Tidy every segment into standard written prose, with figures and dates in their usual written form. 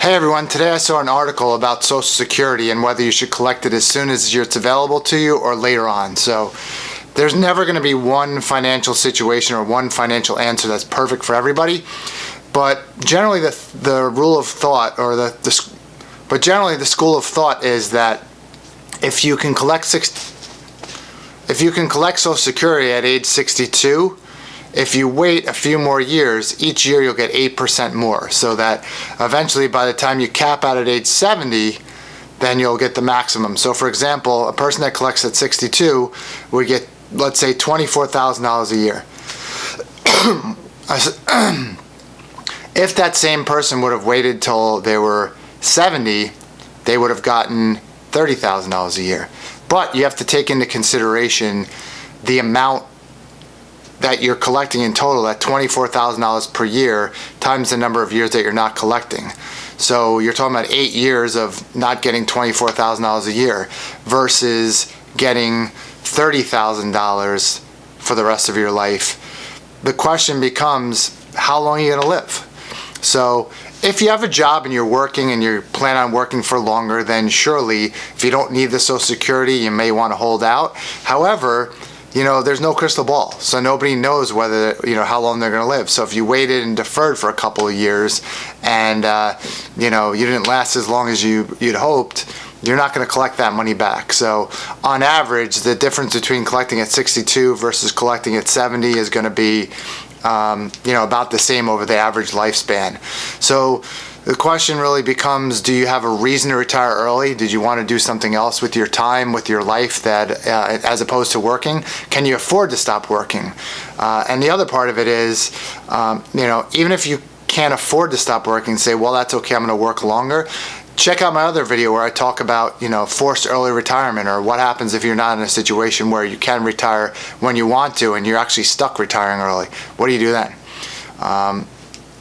Hey everyone, today I saw an article about Social Security and whether you should collect it as soon as it's available to you or later on. So there's never going to be one financial situation or one financial answer that's perfect for everybody. But generally the rule of thought or but generally the school of thought is that if you can collect Social Security at age 62, if you wait a few more years, each year you'll get 8% more, so that eventually by the time you cap out at age 70, then you'll get the maximum. So for example, a person that collects at 62 would get, let's say, $24,000 a year. If that same person would have waited till they were 70, they would have gotten $30,000 a year. But you have to take into consideration the amount that you're collecting in total, at $24,000 per year times the number of years that you're not collecting. So you're talking about 8 years of not getting $24,000 a year versus getting $30,000 for the rest of your life. The question becomes, how long are you going to live? So if you have a job and you're working and you plan on working for longer, then surely if you don't need the Social Security, you may want to hold out. However, there's no crystal ball, so nobody knows whether, how long they're going to live. So if you waited and deferred for a couple of years and, you didn't last as long as you'd hoped, you're not going to collect that money back. So on average, the difference between collecting at 62 versus collecting at 70 is going to be, about the same over the average lifespan. So the question really becomes, do you have a reason to retire early? Did you want to do something else with your time, with your life, that as opposed to working? Can you afford to stop working? And the other part of it is, even if you can't afford to stop working, say, well, that's okay, I'm going to work longer. Check out my other video where I talk about, forced early retirement, or what happens if you're not in a situation where you can retire when you want to and you're actually stuck retiring early. What do you do then?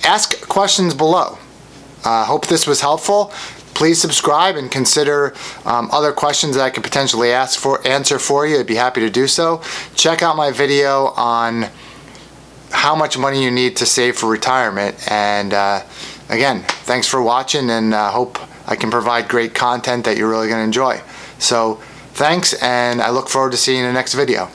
Ask questions below. Hope this was helpful. Please subscribe and consider other questions that I could potentially answer for you. I'd be happy to do so. Check out my video on how much money you need to save for retirement. And again, thanks for watching, and hope I can provide great content that you're really going to enjoy. So thanks, and I look forward to seeing you in the next video.